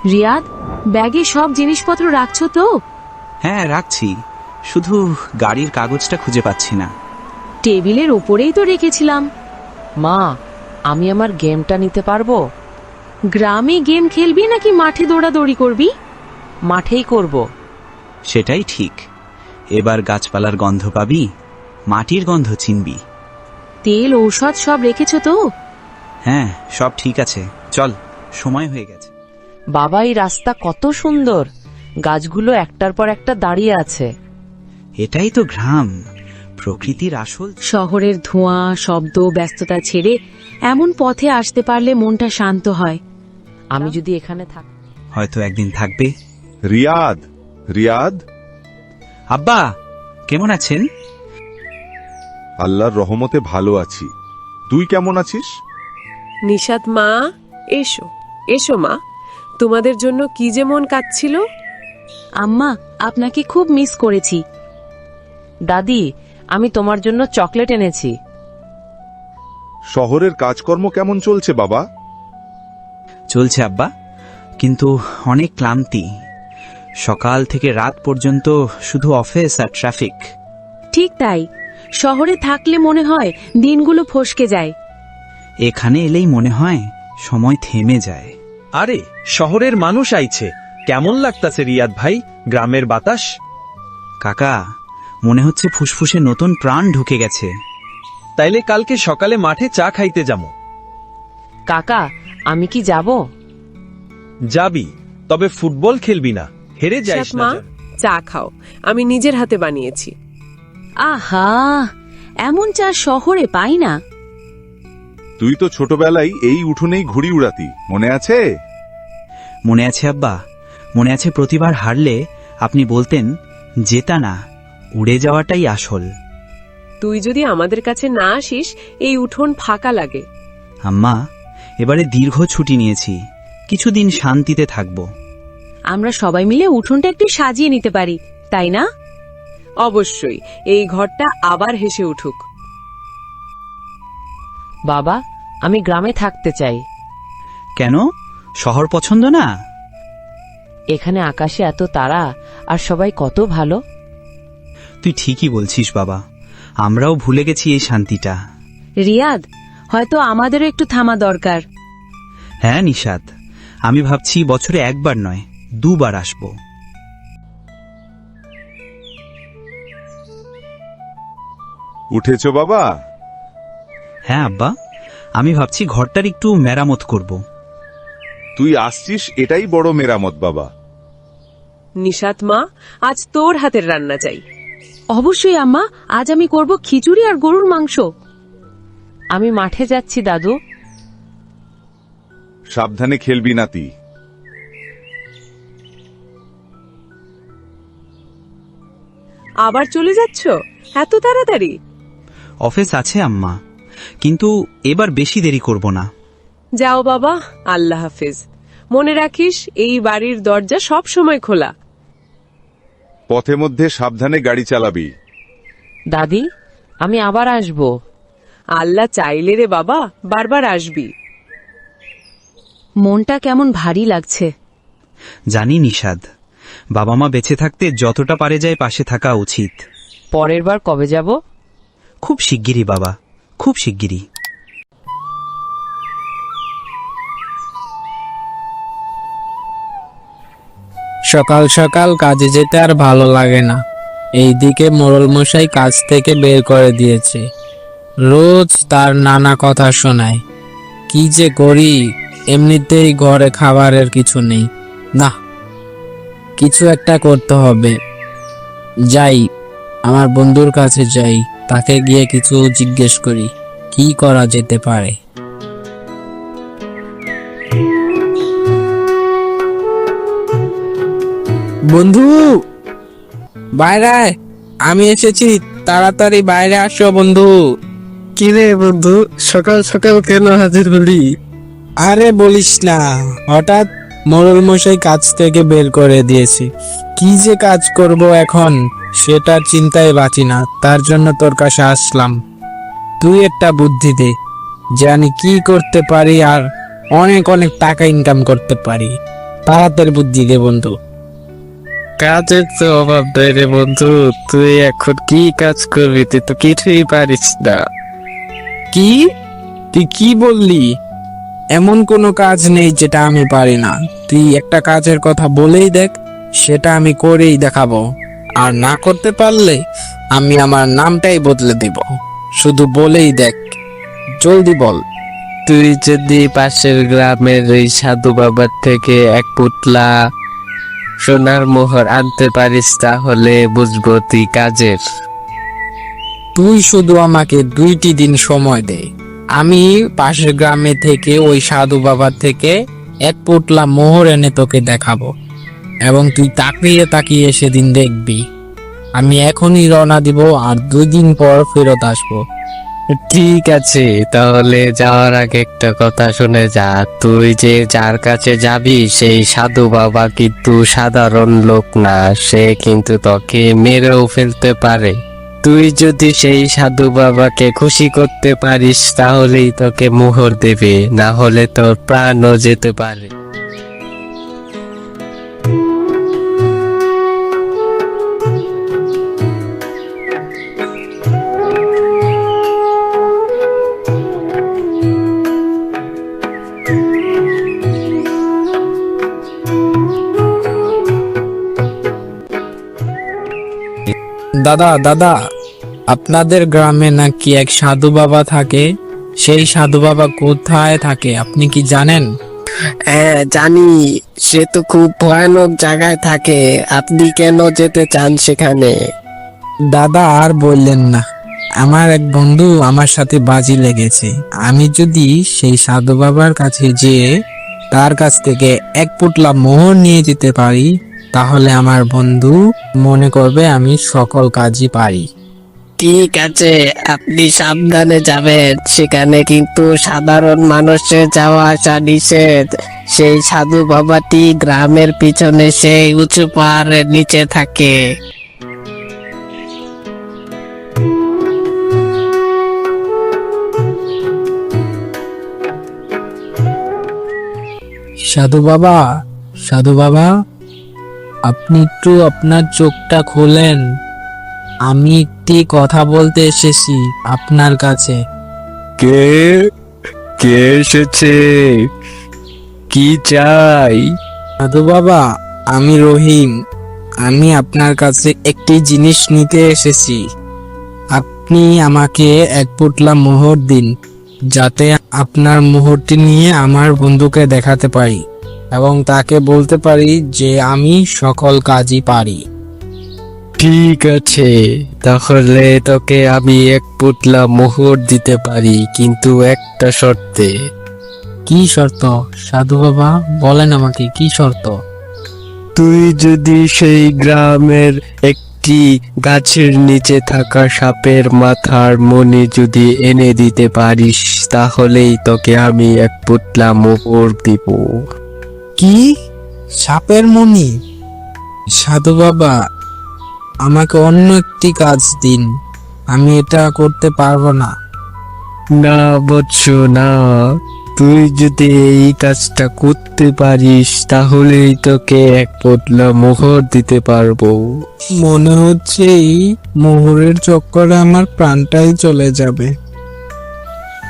রিয়াদ, ব্যাগে সব জিনিসপত্র রাখছো তো? হ্যাঁ রাখছি, শুধু গাড়ির কাগজটা খুঁজে পাচ্ছি না। টেবিলের ওপরেই তো রেখেছিলাম। মা, আমি আমার গেমটা নিতে পারবো? গ্রামে গেম খেলবি নাকি মাঠে দৌড়াদৌড়ি করবি? মাঠেই করব। সেটাই ঠিক। এবার গাছপালার গন্ধ পাবি, মাটির গন্ধ চিনবি। তেল ঔষধ সব রেখেছো তো? হ্যাঁ, সব ঠিক আছে, চল, সময় হয়ে গেছে। বাবা, এই রাস্তা কত সুন্দর, গাছগুলো একটার পর একটা দাঁড়িয়ে আছে। এটাই তো গ্রাম, প্রকৃতির আসল। শহরের ধোঁয়া, শব্দ, ব্যস্ততা ছেড়ে এমন পথে আসতে পারলে মনটা শান্ত হয়। আমি যদি এখানে থাকি। হয়তো একদিন থাকবে। রিয়াদ, রিয়াদ, আব্বা কেমন আছেন? আল্লাহর রহমতে ভালো আছি। তুই কেমন আছিস? নিশাত মা, এসো এসো মা, তোমাদের জন্য কি যে মন কাঁদছিল। আম্মা, আপনাকে খুব মিস করেছি। দাদি, আমি তোমার জন্য চকলেট এনেছি। শহরের কাজকর্ম কেমন চলছে বাবা? চলছে আব্বা, কিন্তু অনেক ক্লান্তি। সকাল থেকে রাত পর্যন্ত শুধু অফিস আর ট্রাফিক। ঠিক তাই, শহরে থাকলে মনে হয় দিনগুলো ফসকে যায়। এখানে এলেই মনে হয় সময় থেমে যায়। আরে, শহরের মানুষ আইছে, কেমন লাগতাছে রিয়াদ ভাই গ্রামের বাতাস? কাকা, মনে হচ্ছে ফুসফুসে নতুন প্রাণ ঢুকে গেছে। তাইলে কালকে সকালে মাঠে চা খাইতে যাবো। কাকা, আমি কি যাব? যাবি, তবে ফুটবল খেলবি না, হেরে যাইস নিশাত না মা, যেন। চা খাও, আমি নিজের হাতে বানিয়েছি। আহা, এমন চা শহরে পাই না। তুই তো ছোটবেলায় এই উঠোনেই ঘুড়ি উড়াতি, মনে আছে? মনে আছে আব্বা, মনে আছে প্রতিবার হারলে আপনি বলতেন, জেতা না, উড়ে যাওয়াটাই আসল। তুই যদি আমাদের কাছে না আসিস, এই উঠোন ফাঁকা লাগে। আম্মা, এবারে দীর্ঘ ছুটি নিয়েছি, কিছুদিন শান্তিতে থাকবো। আমরা সবাই মিলে উঠোনটা একটু সাজিয়ে নিতে পারি, তাই না? অবশ্যই, এই ঘরটা আবার হেসে উঠুক। বাবা, আমি গ্রামে থাকতে চাই। কেন, শহর পছন্দ না? এখানে আকাশে এত তারা, আর সবাই কত ভালো। তুই ঠিকই বলছিস বাবা, আমরাও ভুলে গেছি এই শান্তিটা। রিয়াদ, হয়তো আমাদেরও একটু থামা দরকার। হ্যাঁ নিশাত, আমি ভাবছি বছরে একবার নয়, দুবার আসবো। উঠেছ বাবা? হ্যাঁ আব্বা, আমি ভাবছি ঘরটার একটু মেরামত করব। তুই আসছিস এটাই বড় মেরামত বাবা। নিশাত মা, আজ তোর হাতের রান্না চাই। অবশ্যই আম্মা, আজ আমি করব খিচুড়ি আর গরুর মাংস। আমি মাঠে যাচ্ছি দাদু। সাবধানে খেলবি নাতি। আবার চলে যাচ্ছ এত তাড়াতাড়ি? অফিস আছে আম্মা, কিন্তু এবার বেশি দেরি করব না। যাও বাবা, আল্লাহ হাফেজ। মনে রাখিস, এই বাড়ির দরজা সব সময় খোলা। পথে মধ্যে সাবধানে গাড়ি চালাবি। দাদি, আমি আবার আসব। আল্লাহ চাইলে রে বাবা, বারবার আসবি। মনটা কেমন ভারী লাগছে। জানি নিশাদ, বাবা মা বেঁচে থাকতে যতটা পারে যায় পাশে থাকা উচিত। পরের বার কবে যাব? খুব শিগগিরই বাবা, খুব শিগগিরই। সকাল সকাল কাজে যেতে আর ভালো লাগে না। এইদিকে মোড়ল মশাই কাজ থেকে বের করে দিয়েছে, রোজ তার নানা কথা শোনায়। কি যে করি, এমনিতেই ঘরে খাবারের কিছু নেই। না, কিছু একটা করতে হবে। যাই, আমার বন্ধুর কাছে যাই, তাকে গিয়ে কিছু জিজ্ঞেস করি কি করা যেতে পারে। বন্ধু, বাইরে আয়, আমি এসেছি, তাড়াতাড়ি বাইরে আসো বন্ধু। কিরে বন্ধু, সকাল সকাল কেন হাজির হলি? আরে বলিস না, হঠাৎ মোড়ল মশাই কাজ থেকে বের করে দিয়েছে। কি যে কাজ করব এখন সেটা চিন্তায় বাঁচি না, তার জন্য তোর কাছে আসলাম। তুই একটা বুদ্ধি দে, যে আমি কি করতে পারি আর অনেক অনেক টাকা ইনকাম করতে পারি। তাড়াতাড়ি বুদ্ধি দে বন্ধু। কাজের তো অভাব নেই রে বন্ধু, তুই এখন কি কাজ করবি? তুই তো কিছুই পারিস না। কি? তুই কি বললি? এমন কোনো কাজ নেই যেটা আমি পারি না। তুই একটা কাজের কথা বলেই দেখ, সেটা আমি করেই দেখাবো। আর না করতে পারলে আমি আমার নামটাই বদলে দেব। শুধু বলেই দেখ, জলদি বল। তুই যদি পাশের গ্রামের ওই সাধু বাবার থেকে এক পুতলা সোনার মোহর আনতে পারিস তাহলে বুঝবো তুই কাজের। তুই শুধু আমাকে 2টি দিন সময় দে, আমি পাশের গ্রামে থেকে ওই সাধু বাবার থেকে এক পোটলা মোহর এনে তোকে দেখাবো, এবং তুই তাকিয়ে তাকিয়ে সেদিন দেখবি। আমি এখনই রওনা দিব, আর 2 দিন পর ফেরত আসবো। ঠিক আছে, তাহলে যাওয়ার আগে একটা কথা শুনে যা। তুই যে যার কাছে যাবি সেই সাধু বাবা কিন্তু সাধারণ লোক না, সে কিন্তু তোকে মেরেও ফেলতে পারে। তুই যদি সেই সাধু বাবাকে খুশি করতে পারিস তাহলেই তোকে মোহর দেবে, না হলে তোর প্রাণও যেতে পারে। দাদা দাদা, আপনাদের গ্রামে নাকি এক সাধু বাবা থাকে। সেই সাধু বাবা কোথায় থাকে আপনি কি জানেন? হ্যাঁ জানি, সে তো খুব ভয়ানক জায়গায় থাকে। আপনি কেন যেতে চান সেখানে? দাদা আর বললেন না, আমার এক বন্ধু আমার সাথে বাজি লেগেছে। আমি যদি সেই সাধু বাবার কাছে যেয়ে তার কাছ থেকে এক পুটলা মোহর নিয়ে যেতে পারি, তাহলে আমার বন্ধু মনে করবে আমি সকল কাজই পারি। ঠিক আছে, আপনি সাবধানে যাবেন। সেখানে কিন্তু সাধারণ মানুষের যাওয়া আসা নিষেধ। সেই সাধু বাবাটি গ্রামের পিছনে সেই উঁচু পাহাড়ের নিচে থাকে। সাধু বাবা, সাধু বাবা, আপনি একটু আপনার চোখটা খোলেন। আমি একটি কথা বলতে এসেছি আপনার কাছে। কে কে এসেছে? কি চাই? সাধু বাবা, আমি রহিম। আমি আপনার কাছে একটি জিনিস নিতে এসেছি। আপনি আমাকে এক পুটলা মোহর দিন, যাতে আপনার মোহরটি নিয়ে আমার বন্ধুকে দেখাতে পারি এবং তাকে বলতে পারি যে আমি সকল কাজই পারি। ঠিক আছে, তাহলে তোকে আমি এক পুটলা মোহর দিতে পারি, কিন্তু একটা শর্তে। কি শর্ত সাধু বাবা? বলেন আমাকে, কি শর্ত? তুই যদি সেই গ্রামের একটি গাছের নিচে থাকা সাপের মাথার মণি যদি এনে দিতে পারিস তাহলেই তোকে আমি এক পুটলা মোহর দিব। কি? সাপের মণি? সাধু বাবা, আমাকে অন্য একটি কাজ দিন, আমি এটা করতে পারবো না। না বৎস না, তুই যদি এই কাজটা করতে পারিস তাহলেই তোকে এক পুটলা মোহর দিতে পারবো। মনে হচ্ছে এই মোহরের চক্করে আমার প্রাণটাই চলে যাবে।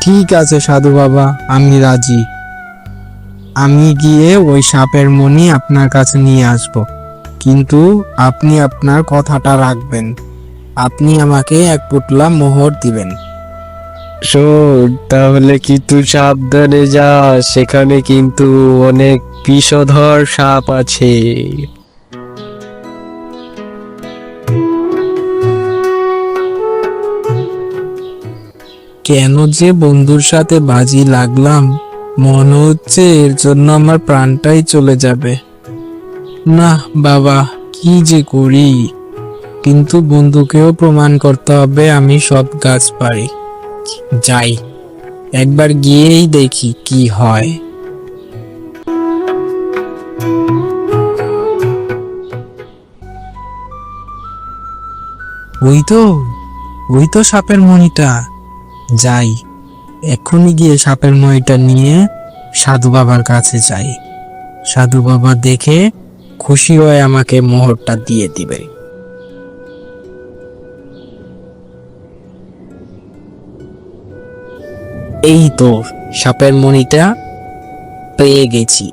ঠিক আছে সাধু বাবা, আমি রাজি। আমি গিয়ে ওই সাপের মণি আপনার কাছে নিয়ে আসব, কিন্তু আপনি আপনার কথাটা রাখবেন। আপনি আমাকে এক পুটলা মোহর দিবেন। শোন, তাহলে কিন্তু সাবধানে যা, সেখানে কিন্তু অনেক বিষধর সাপ আছে। কেন যে বন্ধুর সাথে বাজি লাগলাম, মনে হচ্ছে এর জন্য আমার প্রাণটাই চলে যাবে। না বাবা, কি যে করি, কিন্তু বন্ধুকেও প্রমাণ করতে হবে আমি সব কাজ পারি। যাই, একবার গিয়েই দেখি কি হয়। ওই তো সাপের মণিটা। যাই, এক্ষুনি গিয়ে সাপের মণিটা নিয়ে সাধু বাবার কাছে যাই। সাধু বাবা দেখে খুশি হয়ে আমাকে মোহরটা দিয়ে দিবে। এই তো সাপের মণিটা পেয়ে গেছি।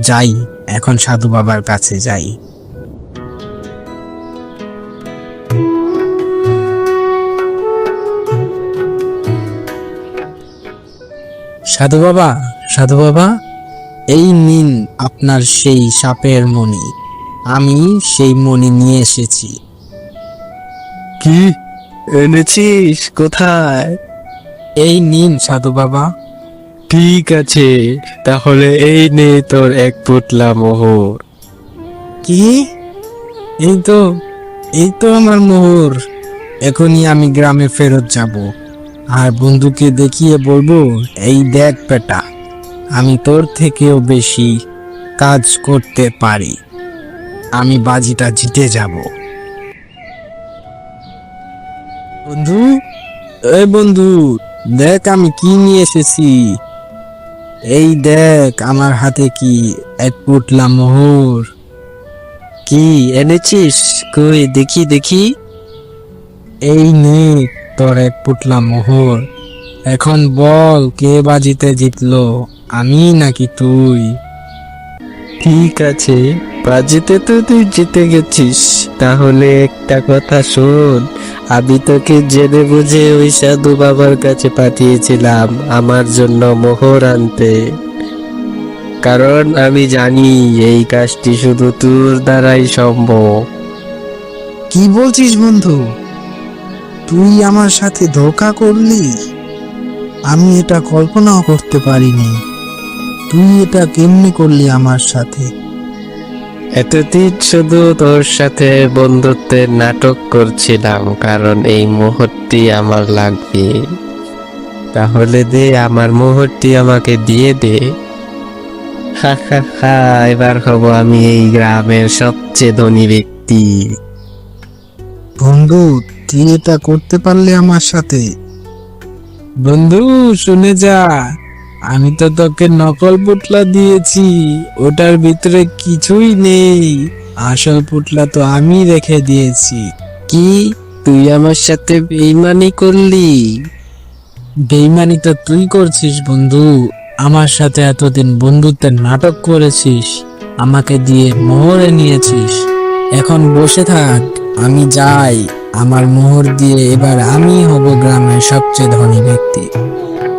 যাই, এখন সাধু বাবার কাছে যাই। সাধু বাবা, সাধু বাবা, এই নিন আপনার সেই সাপের মণি। আমি সেই মণি নিয়ে এসেছি। কি এনেছিস? কোথায়? এই নিন সাধু বাবা। ঠিক আছে, তাহলে এই নে তোর এক পুতলা মোহর। কি? এই তো, এই তো আমার মোহর। এখনই আমি গ্রামে ফেরত যাব আর বন্ধুকে দেখিয়ে বলবো, এই দেখ বেটা, আমি তোর থেকেও বেশি কাজ করতে পারি। আমি বাজিটা জিতে যাব। বন্ধু, এই বন্ধু, দেখ আমি কি নিয়ে এসেছি। এই দেখ আমার হাতে কি, এক পুতলা মোহর। কি এনেছিস? কই দেখি দেখি। এই নে তোর এক পুতলা মোহর। এখন বল, কে বাজিতে জিতলো, আমি নাকি তুই? ঠিক আছে, বাজিতে তো তুই জিতে গেছিস। তাহলে একটা কথা শোন, আমি তোকে জেনে বুঝে ওই সাধু বাবার কাছে পাঠিয়েছিলাম আমার জন্য মোহর আনতে, কারণ আমি জানি এই কাজটি শুধু তোর দ্বারাই সম্ভব। কি বলছিস বন্ধু? তুই আমার সাথে ধোঁকা করলি? আমি এটা কল্পনাও করতে পারিনি। তুই এটা কেমনে করলি আমার সাথে? এতদিন শুধু তোর সাথে বন্ধুত্বের নাটক করছিলাম, কারণ এই মোহরটি আমার লাগবে। তাহলে দে, আমার মোহরটি আমাকে দিয়ে দে। হা হা হা, এবার হব আমি এই গ্রামের সবচেয়ে ধনী ব্যক্তি। বন্ধু, তুই এটা করতে পারলি আমার সাথে? বন্ধু শুনে যা, আমি তো তোকে নকল পুতলা দিয়েছি, ওটার ভিতরে কিছুই নেই। আসল পুতলা তো আমি রেখে দিয়েছি। কি, তুই আমার সাথে বেইমানি করলি? বেইমানি তো তুই করছিস বন্ধু। আমার সাথে এতদিন বন্ধুত্বের নাটক করেছিস, আমাকে দিয়ে মোহরে নিয়েছিস। এখন বসে থাক, আমি যাই। আমার মোহর দিয়ে এবার আমি হব গ্রামের সবচেয়ে ধনী ব্যক্তি।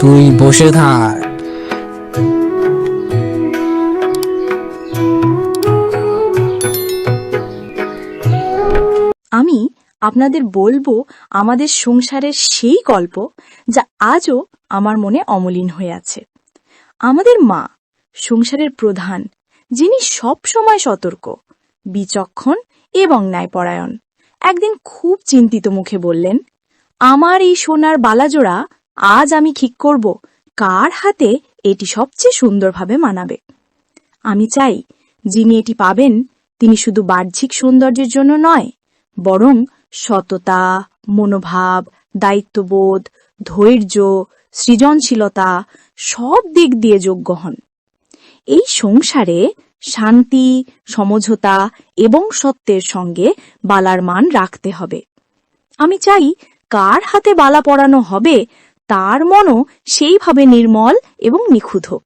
তুই বসে থাক। আমি আপনাদের বলবো আমাদের সংসারের সেই গল্প যা আজও আমার মনে অমলিন হয়ে আছে। আমাদের মা সংসারের প্রধান, যিনি সব সময় সতর্ক, বিচক্ষণ এবং ন্যায়পরায়ণ, একদিন খুব চিন্তিত মুখে বললেন, আমার এই সোনার বালাজোড়া আজ আমি ঠিক করব কার হাতে এটি সবচেয়ে সুন্দরভাবে মানাবে। আমি চাই যিনি এটি পাবেন তিনি শুধু বাহ্যিক সৌন্দর্যের জন্য নয়, বরং সততা, মনোভাব, দায়িত্ববোধ, ধৈর্য, সৃজনশীলতা সব দিক দিয়ে যোগ্য হন। এই সংসারে শান্তি, সমঝোতা এবং সত্যের সঙ্গে বালার মান রাখতে হবে। আমি চাই কার হাতে বালা পরানো হবে তার মনও সেইভাবে নির্মল এবং নিখুঁত হোক,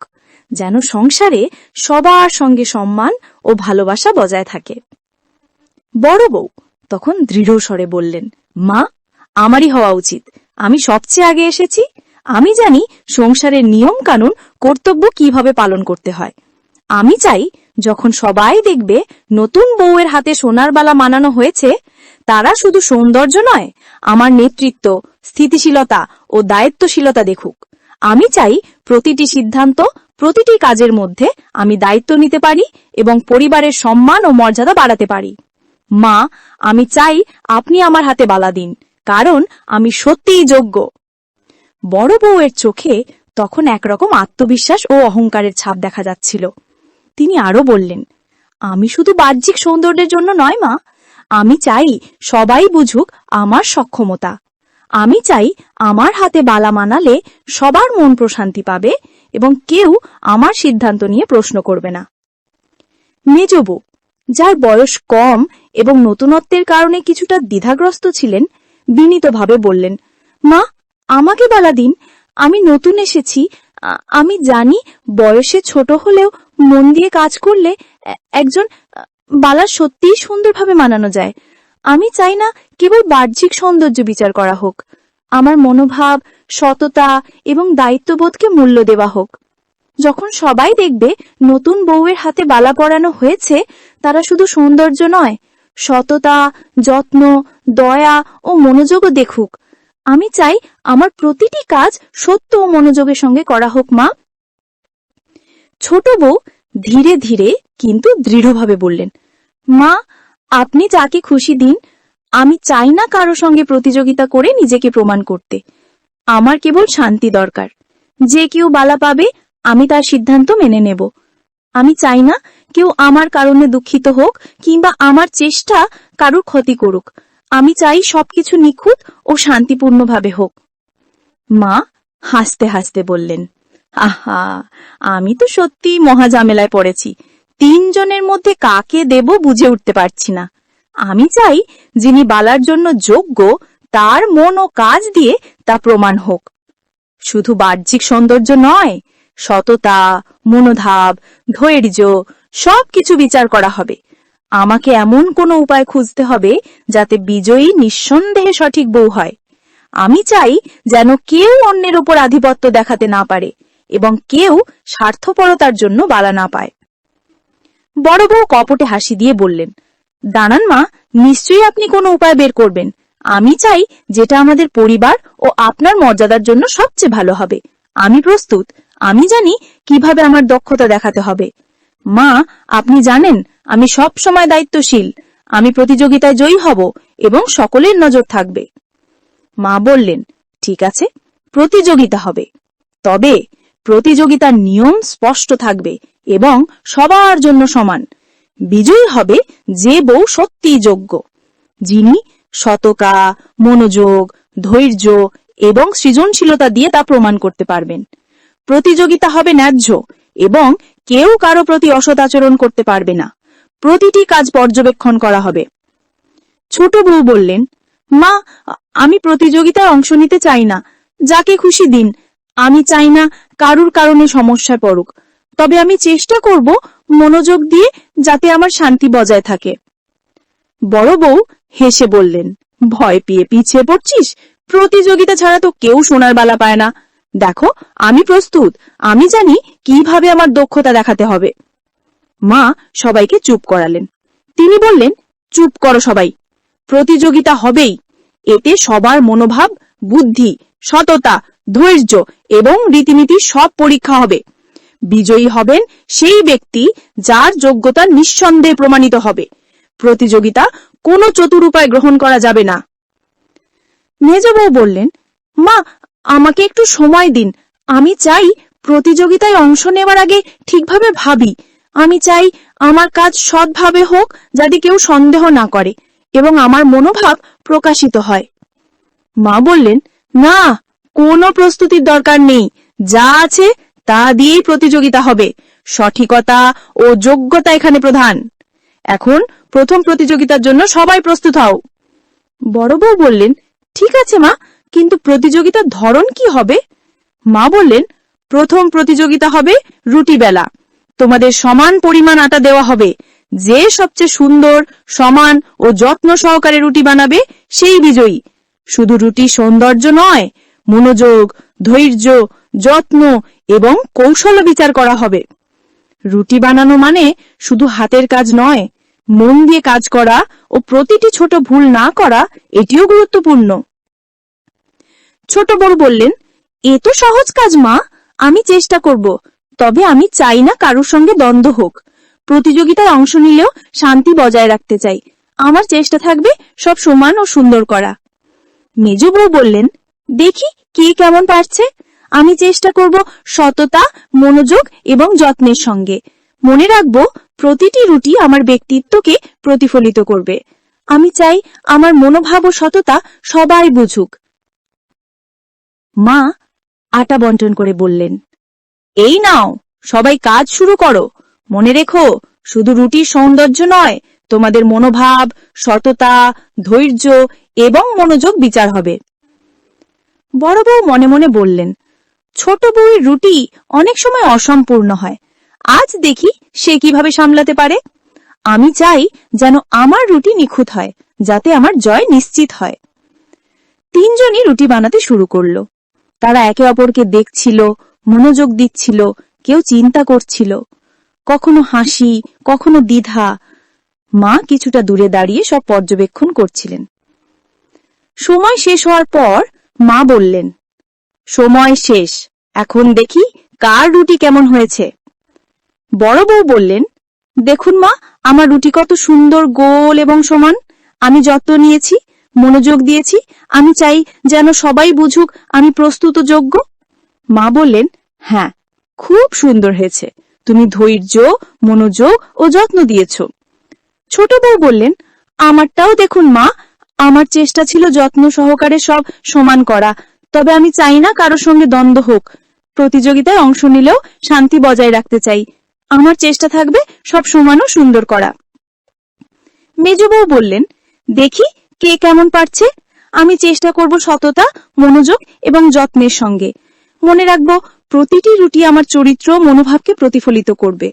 যেন সংসারে সবার সঙ্গে সম্মান ও ভালোবাসা বজায় থাকে। বড় বউ তখন দৃঢ় স্বরে বললেন, মা, আমারই হওয়া উচিত। আমি সবচেয়ে আগে এসেছি। আমি জানি সংসারের নিয়ম কানুন, কর্তব্য কিভাবে পালন করতে হয়। আমি চাই যখন সবাই দেখবে নতুন বউয়ের হাতে সোনার বালা মানানো হয়েছে, তারা শুধু সৌন্দর্য নয়, আমার নেতৃত্ব, স্থিতিশীলতা ও দায়িত্বশীলতা দেখুক। আমি চাই প্রতিটি সিদ্ধান্ত, প্রতিটি কাজের মধ্যে আমি দায়িত্ব নিতে পারি এবং পরিবারের সম্মান ও মর্যাদা বাড়াতে পারি। মা, আমি চাই আপনি আমার হাতে বালা দিন, কারণ আমি সত্যিই যোগ্য। বড় বউয়ের চোখে তখন একরকম আত্মবিশ্বাস ও অহংকারের ছাপ দেখা যাচ্ছিল। তিনি আরো বললেন, আমি শুধু বাহ্যিক সৌন্দর্যের জন্য নয় মা, আমি চাই সবাই বুঝুক আমার সক্ষমতা। আমি চাই আমার হাতে বালা মানালে সবার মন প্রশান্তি পাবে এবং কেউ আমার সিদ্ধান্ত নিয়ে প্রশ্ন করবে না। মেজ বউ, যার বয়স কম এবং নতুনত্বের কারণে কিছুটা দ্বিধাগ্রস্ত ছিলেন, বিনীতভাবে বললেন, মা, আমাকে বালা দিন। আমি নতুন এসেছি। আমি জানি বয়সে ছোট হলেও মন দিয়ে কাজ করলে একজন বালার সত্যিই সুন্দরভাবে মানানো যায়। আমি চাই না কেবল বাহ্যিক সৌন্দর্য বিচার করা হোক, আমার মনোভাব, সততা এবং দায়িত্ববোধকে মূল্য দেওয়া হোক। যখন সবাই দেখবে নতুন বউয়ের হাতে বালা পরানো হয়েছে, তারা শুধু সৌন্দর্য নয়, সততা, যত্ন, দয়া ও মনোযোগও দেখুক। আমি চাই আমার প্রতিটি কাজ সত্য ও মনোযোগের সঙ্গে করা হোক। মা। ছোট বউ ধীরে ধীরে কিন্তু দৃঢ়ভাবে বললেন, মা, আপনি যাকে খুশি দিন। আমি চাই না কারো সঙ্গে প্রতিযোগিতা করে নিজেকে প্রমাণ করতে। আমার কেবল শান্তি দরকার। যে কেউ বালা পাবে, আমি তার সিদ্ধান্ত মেনে নেব। আমি চাই না কেউ আমার কারণে দুঃখিত হোক কিংবা আমার চেষ্টা কারুর ক্ষতি করুক। আমি চাই সবকিছু নিখুঁত ও শান্তিপূর্ণভাবে হোক। মা হাসতে হাসতে বললেন, আহা, আমি তো সত্যি মহাঝামেলায় পড়েছি। 3 জনের মধ্যে কাকে দেব বুঝে উঠতে পারছি না। আমি চাই যিনি বালার জন্য যোগ্য, তার মন ও কাজ দিয়ে তা প্রমাণ হোক। শুধু বাহ্যিক সৌন্দর্য নয়, সততা, মনোভাব, ধৈর্য সবকিছু বিচার করা হবে। আমাকে এমন কোনো উপায় খুঁজতে হবে যাতে বিজয়ী নিঃসন্দেহে সঠিক বউ হয়। আমি চাই যেন কেউ অন্যের উপর আধিপত্য দেখাতে না পারে এবং কেউ স্বার্থপরতার জন্য বালা না পায়। বড় বউ কপটে হাসি দিয়ে বললেন, দাঁড়ান মা, নিশ্চয়ই আপনি কোনো উপায় বের করবেন। আমি চাই যেটা আমাদের পরিবার ও আপনার মর্যাদার জন্য সবচেয়ে ভালো হবে। আমি প্রস্তুত। আমি জানি কিভাবে আমার দক্ষতা দেখাতে হবে। মা, আপনি জানেন আমি সব সময় দায়িত্বশীল। আমি প্রতিযোগিতায় জয়ী হব এবং সকলের নজর থাকবে। মা বললেন, ঠিক আছে, প্রতিযোগিতা হবে। তবে প্রতিযোগিতার নিয়ম স্পষ্ট থাকবে এবং সবার জন্য সমান। বিজয়ী হবে যে বউ সত্যিই যোগ্য, যিনি সততা, মনোযোগ, ধৈর্য এবং সৃজনশীলতা দিয়ে তা প্রমাণ করতে পারবেন। প্রতিযোগিতা হবে ন্যায্য এবং কেউ কারো প্রতি অসৎ আচরণ করতে পারবে না। প্রতিটি কাজ পর্যবেক্ষণ করা হবে। ছোট বউ বললেন, মা, আমি প্রতিযোগিতায় অংশ নিতে চাই না। যাকে খুশি দিন। আমি চাই না কারুর কারণে সমস্যায় পড়ুক। তবে আমি চেষ্টা করব মনোযোগ দিয়ে, যাতে আমার শান্তি বজায় থাকে। বড় বউ হেসে বললেন, ভয় পেয়ে পিছিয়ে পড়ছিস? প্রতিযোগিতা ছাড়া তো কেউ সোনার বালা পায় না। দেখো, আমি প্রস্তুত। আমি জানি কিভাবে আমার দক্ষতা দেখাতে হবে। মা সবাইকে চুপ করালেন। তিনি বললেন, চুপ করো সবাই। প্রতিযোগিতা হবেই। এতে সবার মনোভাব, বুদ্ধি, সততা, ধৈর্য এবং রীতিনীতি সব পরীক্ষা হবে। বিজয়ী হবেন সেই ব্যক্তি যার যোগ্যতা নিঃসন্দেহে প্রমাণিত হবে। প্রতিযোগিতা কোনো চতুর উপায় গ্রহণ করা যাবে না। মেজ বউ বললেন, মা, আমাকে একটু সময় দিন। আমি চাই প্রতিযোগিতায় অংশ নেওয়ার আগে ঠিকভাবে ভাবি। আমি চাই আমার কাজ সৎভাবে হোক, যাতে কেউ সন্দেহ না করে এবং আমার মনোভাব প্রকাশিত হয়। মা বললেন, না, কোনো প্রস্তুতির দরকার নেই। যা আছে তা দিয়েই প্রতিযোগিতা হবে। সঠিকতা ও যোগ্যতা এখানে প্রধান। এখন প্রথম প্রতিযোগিতার জন্য সবাই প্রস্তুত হও। বড় বউ বললেন, ঠিক আছে মা, কিন্তু প্রতিযোগিতার ধরন কি হবে? মা বললেন, প্রথম প্রতিযোগিতা হবে রুটি বেলা। তোমাদের সমান পরিমাণ আটা দেওয়া হবে। যে সবচেয়ে সুন্দর, সমান ও যত্ন সহকারে রুটি বানাবে সেই বিজয়ী। শুধু রুটি সৌন্দর্য নয়, মনোযোগ, ধৈর্য, যত্ন এবং কৌশল বিচার করা হবে। রুটি বানানো মানে শুধু হাতের কাজ নয়, মন দিয়ে কাজ করা ও প্রতিটি ছোট ভুল না করা, এটিও গুরুত্বপূর্ণ। ছোট বড় বললেন, এ তো সহজ কাজ মা, আমি চেষ্টা করব। তবে আমি চাই না কারোর সঙ্গে দ্বন্দ্ব হোক। প্রতিযোগিতায় অংশ নিলেও শান্তি বজায় রাখতে চাই। আমার চেষ্টা থাকবে সব সমান ও সুন্দর করা। মেজ বউ বললেন, দেখি কে কেমন পারছে। আমি চেষ্টা করব সততা, মনোযোগ এবং যত্নের সঙ্গে। মনে রাখবো, প্রতিটি রুটি আমার ব্যক্তিত্বকে প্রতিফলিত করবে। আমি চাই আমার মনোভাব ও সততা সবাই বুঝুক। মা আটা বন্টন করে বললেন, এই নাও, সবাই কাজ শুরু করো। মনে রেখো, শুধু রুটির সৌন্দর্য নয়, তোমাদের মনোভাব, সততা, ধৈর্য এবং মনোযোগ বিচার হবে। বড় বউ মনে মনে বললেন, ছোট বউয়ের রুটি অনেক সময় অসম্পূর্ণ হয়, আজ দেখি সে কিভাবে সামলাতে পারে। আমি চাই যেন আমার রুটি নিখুঁত হয়, যাতে আমার জয় নিশ্চিত হয়। তিনজনই রুটি বানাতে শুরু করলো। তারা একে অপরকে দেখছিল, মনোযোগ দিচ্ছিল, কেউ চিন্তা করছিল, কখনো হাসি, কখনো দ্বিধা। মা কিছুটা দূরে দাঁড়িয়ে সব পর্যবেক্ষণ করছিলেন। সময় শেষ হওয়ার পর মা বললেন, সময় শেষ, এখন দেখি কার রুটি কেমন হয়েছে। বড় বউ বললেন, দেখুন মা, আমার রুটি কত সুন্দর, গোল এবং সমান। আমি যত্ন নিয়েছি, মনোযোগ দিয়েছি। আমি চাই যেন সবাই বুঝুক আমি প্রস্তুত ও যোগ্য। মা বললেন, হ্যাঁ, খুব সুন্দর হয়েছে। তুমি ধৈর্য, মনোযোগ ও যত্ন দিয়েছ। ছোট বউ বললেন, আমারটাও দেখুন মা, আমার চেষ্টা ছিল যত্ন সহকারে সব সমান করা, তবে আমি চাই না কারোর সঙ্গে দ্বন্দ্ব হোক। প্রতিযোগিতায় অংশ নিলেও শান্তি বজায় রাখতে চাই। আমার চেষ্টা থাকবে সব সমান ও সুন্দর করা। মেজ বউ বললেন, দেখি কে কেমন পারছে। আমি চেষ্টা করব সততা, মনোযোগ এবং যত্নের সঙ্গে। মনে রাখব, প্রতিটি রুটি আমার চরিত্র, মনোভাবকে প্রতিফলিত করবে।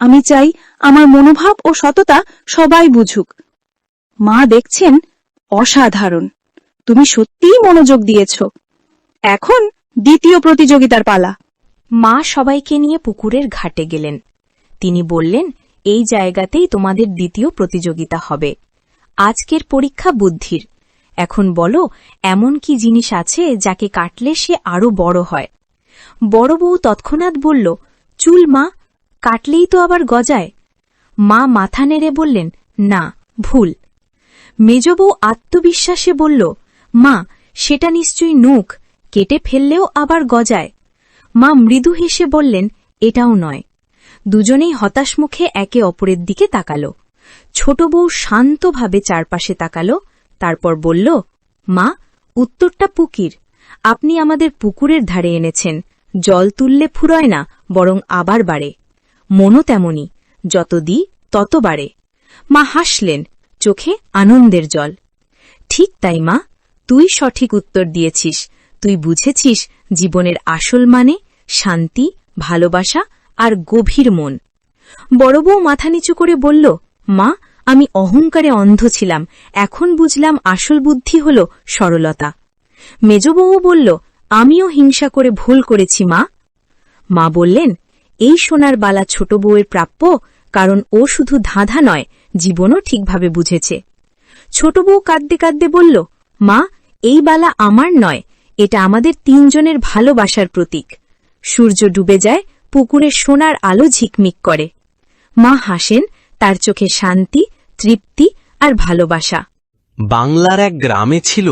আমি চাই আমার মনোভাব ও সততা সবাই বুঝুক। মা দেখছেন, অসাধারণ, তুমি সত্যিই মনোযোগ দিয়েছ। এখন দ্বিতীয় প্রতিযোগিতার পালা। মা সবাইকে নিয়ে পুকুরের ঘাটে গেলেন। তিনি বললেন, এই জায়গাতেই তোমাদের দ্বিতীয় প্রতিযোগিতা হবে। আজকের পরীক্ষা বুদ্ধির। এখন বলো, এমন কি জিনিস আছে যাকে কাটলে সে আরো বড় হয়? বড় বউ তৎক্ষণাৎ বলল, চুল মা, কাটলেই তো আবার গজায়। মা মাথা নেড়ে বললেন, না, ভুল। মেজ বউ আত্মবিশ্বাসে বলল, মা, সেটা নিশ্চয়ই নখ, কেটে ফেললেও আবার গজায়। মা মৃদু হেসে বললেন, এটাও নয়। দুজনেই হতাশ মুখে একে অপরের দিকে তাকালো। ছোট বউ শান্তভাবে চারপাশে তাকালো, তারপর বলল, মা, উত্তরটা পুকুর। আপনি আমাদের পুকুরের ধারে এনেছেন। জল তুললে ফুরোয় না, বরং আবার বাড়ে। মনও তেমনি, যত দিই তত বাড়ে। মা হাসলেন, চোখে আনন্দের জল। ঠিক তাই মা, তুই সঠিক উত্তর দিয়েছিস। তুই বুঝেছিস জীবনের আসল মানে শান্তি, ভালোবাসা আর গভীর মন। বড় বউ মাথা নিচু করে বলল, মা, আমি অহংকারে অন্ধ ছিলাম, এখন বুঝলাম আসল বুদ্ধি হল সরলতা। মেজ বউ বলল, আমিও হিংসা করে ভুল করেছি মা। মা বললেন, এই সোনার বালা ছোট বউয়ের প্রাপ্য, কারণ ও শুধু ধাঁধা নয়, জীবনও ঠিকভাবে বুঝেছে। ছোট বউ কাঁদতে কাঁদতে বলল, মা, এই বালা আমার নয়, এটা আমাদের তিনজনের ভালোবাসার প্রতীক। সূর্য ডুবে যায়, পুকুরের সোনার আলো ঝিকমিক করে। মা হাসেন, তার চোখে শান্তি, তৃপ্তি আর ভালোবাসা। বাংলার এক গ্রামে ছিল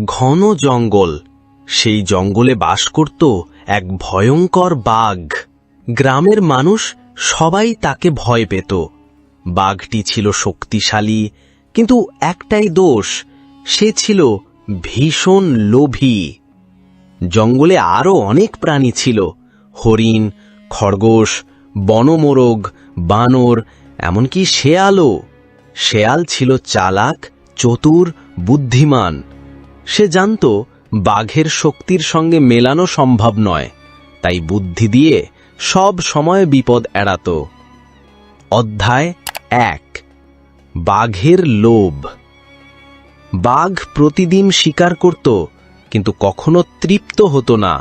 ঘন জঙ্গল। সেই জঙ্গলে বাস করত এক ভয়ঙ্কর বাঘ। গ্রামের মানুষ সবাই তাকে ভয় পেত। বাঘটি ছিল শক্তিশালী, কিন্তু একটাই দোষ, সে ছিল ভীষণ লোভী। জঙ্গলে আরও অনেক প্রাণী ছিল, হরিণ, খরগোশ, বনমোরগ, বানর, এমনকি শেয়ালও। শেয়াল ছিল চালাক, চতুর, বুদ্ধিমান। সে জানত বাঘের শক্তির সঙ্গে মেলানো সম্ভব নয়, তাই বুদ্ধি দিয়ে সব সময় বিপদ এড়াত। অধ্যায় 1। বাঘের লোভ। বাঘ প্রতিদিন শিকার করত, কিন্তু কখনো তৃপ্ত হতো না।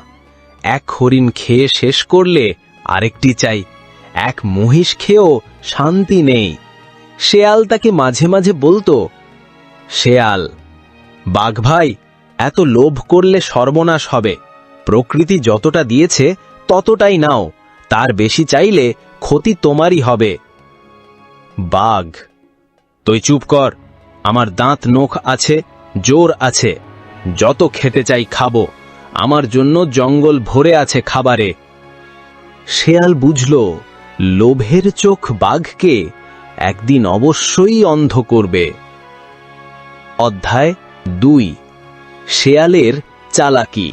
এক হরিণ খেয়ে শেষ করলে আরেকটি চাই, এক মহিষ খেয়েও শান্তি নেই। শেয়াল তাকে মাঝে মাঝে বলতো, শেয়াল, বাঘ ভাই, এত লোভ করলে সর্বনাশ হবে। প্রকৃতি যতটা দিয়েছে ততটাই নাও, তার বেশি চাইলে ক্ষতি তোমারই হবে। বাঘ, তুই চুপ কর, আমার দাঁত নখ আছে, জোর আছে, যত খেতে চাই খাবো, আমার জন্য জঙ্গল ভরে আছে খাবারে। শেয়াল বুঝল, লোভের চোখ বাঘকে একদিন অবশ্যই অন্ধ করবে। অধ্যায় 2। শেয়ালের চালাকি।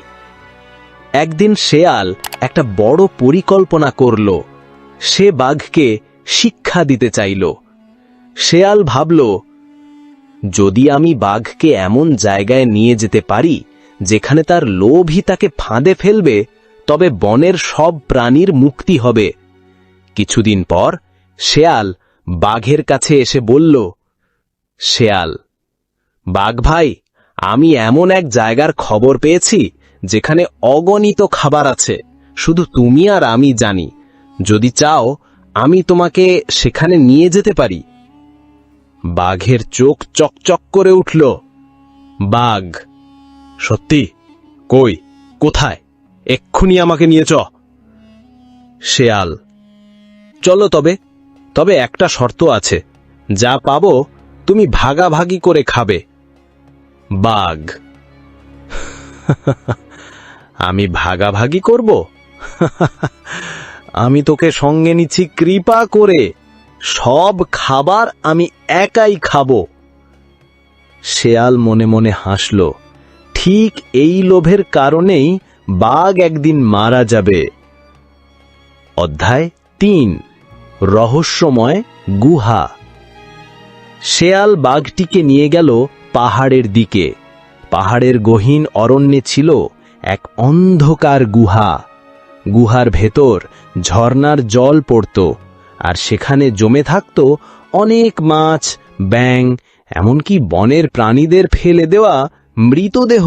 একদিন শেয়াল একটা বড় পরিকল্পনা করল। সে বাঘকে শিক্ষা পরীক্ষা দিতে চাইল। শেয়াল ভাবল, যদি আমি বাঘকে এমন জায়গায় নিয়ে যেতে পারি যেখানে তার লোভই তাকে ফাঁদে ফেলবে, তবে বনের সব প্রাণীর মুক্তি হবে। কিছুদিন পর শেয়াল বাঘের কাছে এসে বলল, শেয়াল, বাঘ ভাই, আমি এমন এক জায়গার খবর পেয়েছি যেখানে অগণিত খাবার আছে, শুধু তুমি আর আমি জানি। যদি চাও আমি তোমাকে সেখানে নিয়ে যেতে পারি। বাঘের চোখ চকচক করে উঠল। বাঘ, সত্যি? কই, কোথায়? এক্ষুনি আমাকে নিয়ে চ। শেয়াল, চলো তবে একটা শর্ত আছে, যা পাবো তুমি ভাগাভাগি করে খাবে। বাঘ, আমি ভাগাভাগি করব? আমি তোকে সঙ্গে নিচ্ছি কৃপা করে, সব খাবার আমি একাই খাবো। শেয়াল মনে মনে হাসল, ঠিক এই লোভের কারণেই বাঘ একদিন মারা যাবে। অধ্যায় ৩, রহস্যময় গুহা। শেয়াল বাঘটিকে নিয়ে গেল পাহাড়ের দিকে। পাহাড়ের গহীন অরণ্যে ছিল এক অন্ধকার গুহা। গুহার ভেতর ঝর্ণার জল পড়ত, আর সেখানে জমে থাকত অনেক মাছ, ব্যাঙ, এমনকি বনের প্রাণীদের ফেলে দেওয়া মৃতদেহ।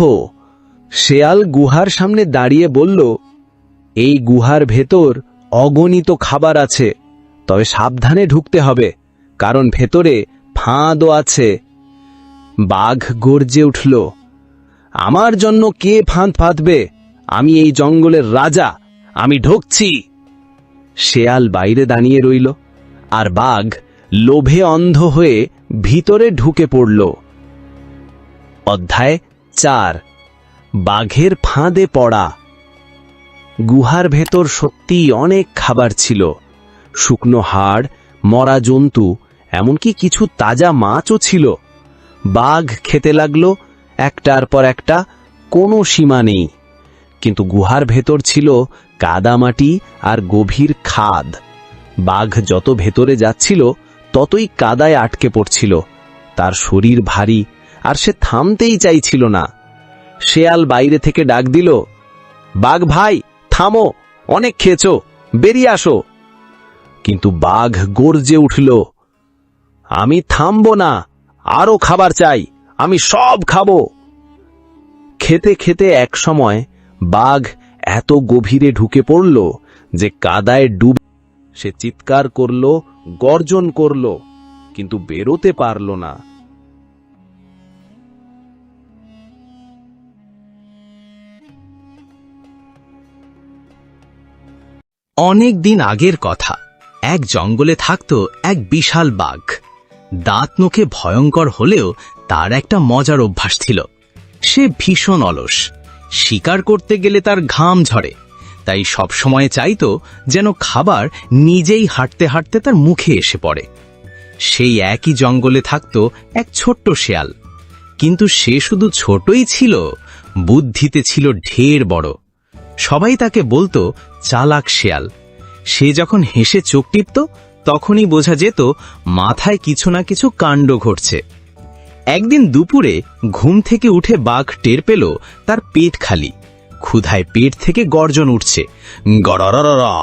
শেয়াল গুহার সামনে দাঁড়িয়ে বলল, এই গুহার ভেতর অগণিত খাবার আছে, তবে সাবধানে ঢুকতে হবে, কারণ ভেতরে ফাঁদও আছে। বাঘ গর্জে উঠল, আমার জন্য কে ফাঁদ পাতবে? আমি এই জঙ্গলের রাজা, আমি ঢুকছি। শেয়াল বাইরে দাঁড়িয়ে রইল, আর বাঘ লোভে অন্ধ হয়ে ভিতরে ঢুকে পড়ল। অধ্যায় ৪, বাঘের ফাঁদে পড়া। গুহার ভেতর সত্যিই অনেক খাবার ছিল, শুকনো হাড়, মরা জন্তু, এমনকি কিছু তাজা মাছও ছিল। বাঘ খেতে লাগলো একটার পর একটা, কোনো সীমা নেই। কিন্তু গুহার ভেতর ছিল কাদামাটি আর গভীর খাদ। বাঘ যত ভেতরে যাচ্ছিল ততই কাদায় আটকে পড়ছিল। তার শরীর ভারী, আর সে থামতেই চাইছিল না। শেয়াল বাইরে থেকে ডাক দিল, বাঘ ভাই, থামো, অনেক খেয়েছো, বেরিয়ে আসো। কিন্তু বাঘ গর্জে উঠল, আমি থামবো না, আরো খাবার চাই, আমি সব খাবো। খেতে খেতে এক সময় বাঘ এত গভীরে ঢুকে পড়ল যে কাদায় ডুব। সে চিৎকার করল, গর্জন করল, কিন্তু বেরোতে পারল না। অনেক দিন আগের কথা। এক জঙ্গলে থাকত এক বিশাল বাঘ। দাঁত নখে ভয়ঙ্কর হলেও তার একটা মজার অভ্যাস ছিল। সে ভীষণ অলস। শিকার করতে গেলে তার ঘাম ঝরে, তাই সবসময় চাইতো যেন খাবার নিজেই হাঁটতে হাঁটতে তার মুখে এসে পড়ে। সেই একই জঙ্গলে থাকত এক ছোট্ট শেয়াল, কিন্তু সে শুধু ছোটই ছিল, বুদ্ধিতে ছিল ঢের বড়। সবাই তাকে বলতো চালাক শেয়াল। সে যখন হেসে চোখ টিপত তখনই বোঝা যেত মাথায় কিছু না কিছু কাণ্ড ঘটছে। একদিন দুপুরে ঘুম থেকে উঠে বাঘ টের পেল তার পেট খালি। ক্ষুধায় পেট থেকে গর্জন উঠছে, গড়াররা।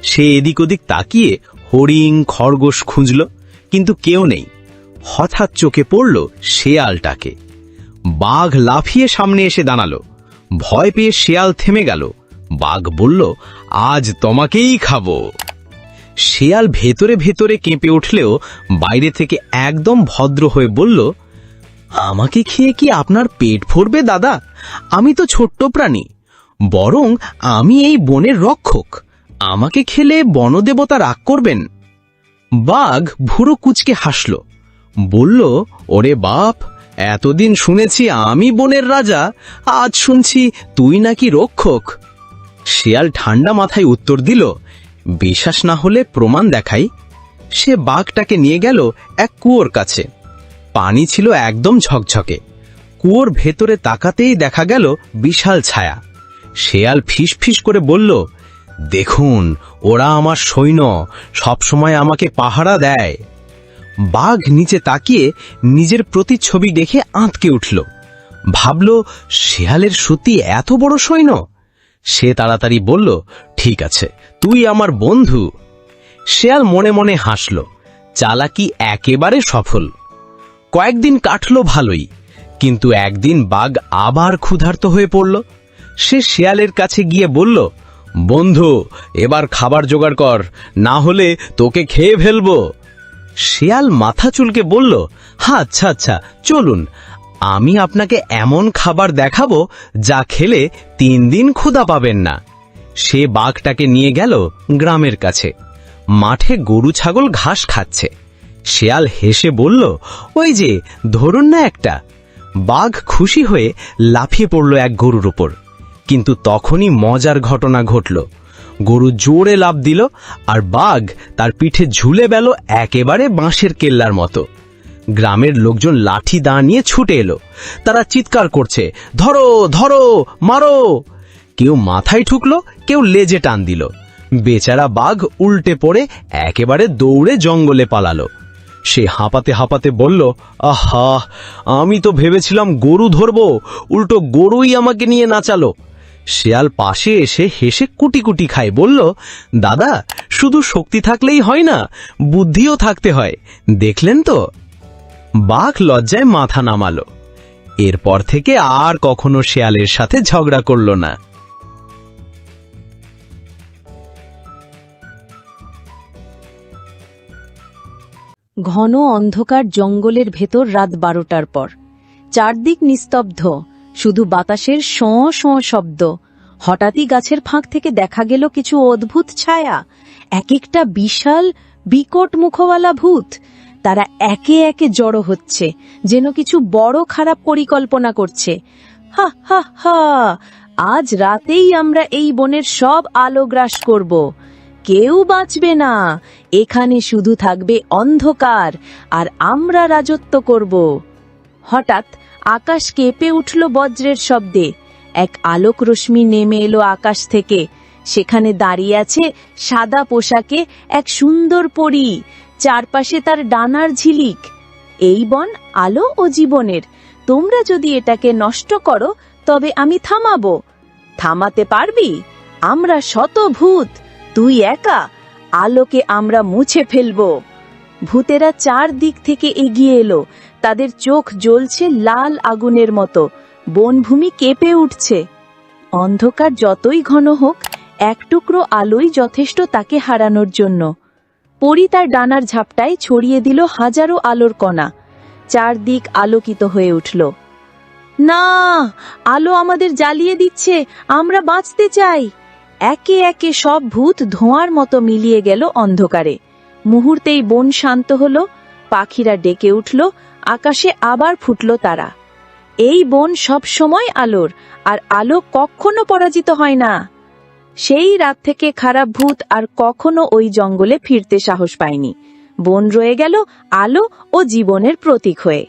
সে এদিক ওদিক তাকিয়ে হরিণ, খরগোশ খুঁজল, কিন্তু কেউ নেই। হঠাৎ চোখে পড়ল শেয়ালটাকে। বাঘ লাফিয়ে সামনে এসে দাঁড়ালো। ভয় পেয়ে শেয়াল থেমে গেল। বাঘ বলল, আজ তোমাকেই খাবো। শেয়াল ভেতরে ভেতরে কেঁপে উঠলেও বাইরে থেকে একদম ভদ্র হয়ে বলল, আমাকে খেয়ে কি আপনার পেট ভরবে দাদা? আমি তো ছোট্ট প্রাণী, বরং আমি এই বনের রক্ষক। আমাকে খেলে বনদেবতা রাগ করবেন। বাঘ ভুরু কুঁচকে হাসল, বলল, ওরে বাপ, এতদিন শুনেছি আমি বনের রাজা, আজ শুনছি তুই নাকি রক্ষক। শেয়াল ঠান্ডা মাথায় উত্তর দিল, বিশ্বাস না হলে প্রমাণ দেখাই। সে বাঘটাকে নিয়ে গেল এক কুয়োর কাছে। পানি ছিল একদম ঝকঝকে। কুয়োর ভেতরে তাকাতেই দেখা গেল বিশাল ছায়া। শেয়াল ফিস ফিস করে বলল, দেখুন, ওরা আমার সৈন্য, সবসময় আমাকে পাহারা দেয়। বাঘ নিচে তাকিয়ে নিজের প্রতিচ্ছবি দেখে আঁতকে উঠল। ভাবল, শেয়ালের সত্যি এত বড় সৈন্য? সে তাড়াতাড়ি বলল, ঠিক আছে, তুই আমার বন্ধু। শেয়াল মনে মনে হাসল, চালাকি একেবারে সফল। কয়েকদিন কাটল ভালোই, কিন্তু একদিন বাঘ আবার ক্ষুধার্ত হয়ে পড়ল। সে শেয়ালের কাছে গিয়ে বলল, বন্ধু, এবার খাবার জোগাড় কর, না হলে তোকে খেয়ে ফেলবো। শেয়াল মাথা চুলকে বলল, আচ্ছা আচ্ছা, চলুন, আমি আপনাকে এমন খাবার দেখাবো যা খেলে 3 দিন ক্ষুধা পাবেন না। সে বাঘটাকে নিয়ে গেল গ্রামের কাছে। মাঠে গরু ছাগল ঘাস খাচ্ছে। শেয়াল হেসে বলল, ওই যে ধরুন না একটা। বাঘ খুশি হয়ে লাফিয়ে পড়ল এক গরুর উপর। কিন্তু তখনই মজার ঘটনা ঘটল। গরু জোরে লাফ দিল, আর বাঘ তার পিঠে ঝুলে গেল একেবারে বাঁশের কেল্লার মতো। গ্রামের লোকজন লাঠি দা নিয়ে ছুটে এলো। তারা চিৎকার করছে, ধরো ধরো, মারো। কেউ মাথায় ঠুকলো, কেউ লেজে টান দিল। বেচারা বাঘ উল্টে পড়ে একেবারে দৌড়ে জঙ্গলে পালালো। সে হাঁপাতে হাঁপাতে বলল, আহা, আমি তো ভেবেছিলাম গরু ধরবো, উল্টো গরুই আমাকে নিয়ে নাচালো। শেয়াল পাশে এসে হেসে কুটি কুটি খায়, বলল, দাদা, শুধু শক্তি থাকলেই হয় না, বুদ্ধিও থাকতে হয়, দেখলেন তো? বাঘ লজ্জায় মাথা নামালো। এরপর থেকে আর কখনো শেয়ালের সাথে ঝগড়া করল না। ঘন অন্ধকার জঙ্গলের ভেতর রাত 12টার পর। চারদিক নিস্তব্ধ, শুধু বাতাসের শোঁ শোঁ শব্দ। হঠাৎই গাছের ফাঁক থেকে দেখা গেল কিছু অদ্ভুত ছায়া, এক একটা বিশাল বিকট মুখওয়ালা ভূত। তারা একে একে জড়ো হচ্ছে, যেন কিছু বড় খারাপ পরিকল্পনা করছে। হা হা হা, আজ রাতেই আমরা এই বনের সব আলো গ্রাস করব। কেউ বাঁচবে না, এখানে শুধু থাকবে অন্ধকার, আর আমরা রাজত্ব করব। হঠাৎ আকাশ কেঁপে উঠল বজ্রের শব্দে। এক আলোক রশ্মি নেমে এলো আকাশ থেকে। সেখানে দাঁড়িয়ে আছে সাদা পোশাকে এক সুন্দর পরী, চারপাশে তার ডানার ঝিলিক। এই বন আলো ও জীবনের, তোমরা যদি এটাকে নষ্ট করো তবে আমি থামাবো। থামাতে পারবি? আমরা শত ভূত, তুই একা, আলোকে আমরা মুছে ফেলবো। ভূতেরা চারদিক থেকে এগিয়ে এলো, তাদের চোখ জ্বলছে লাল আগুনের মতো। বনভূমি কেঁপে উঠছে। অন্ধকার যতই ঘন হোক, এক টুকরো আলোই যথেষ্ট তাকে হারানোর জন্য। পরী তার ডানার ঝাপটায় ছড়িয়ে দিল হাজারো আলোর কণা। চারদিক আলোকিত হয়ে উঠল। না, আলো আমাদের জ্বালিয়ে দিচ্ছে, আমরা বাঁচতে চাই। একে একে সব ভূত ধোঁয়ার মতো মিলিয়ে গেল অন্ধকারে। মুহূর্তেই বন শান্ত হলো, পাখিরা ডেকে উঠল, আকাশে আবার ফুটল তারা। এই বন সব সময় আলোর, আর আলো কখনো পরাজিত হয় না। সেই রাত থেকে খারাপ ভূত আর কখনো ওই জঙ্গলে ফিরতে সাহস পায়নি। বন রয়ে গেল আলো ও জীবনের প্রতীক হয়ে।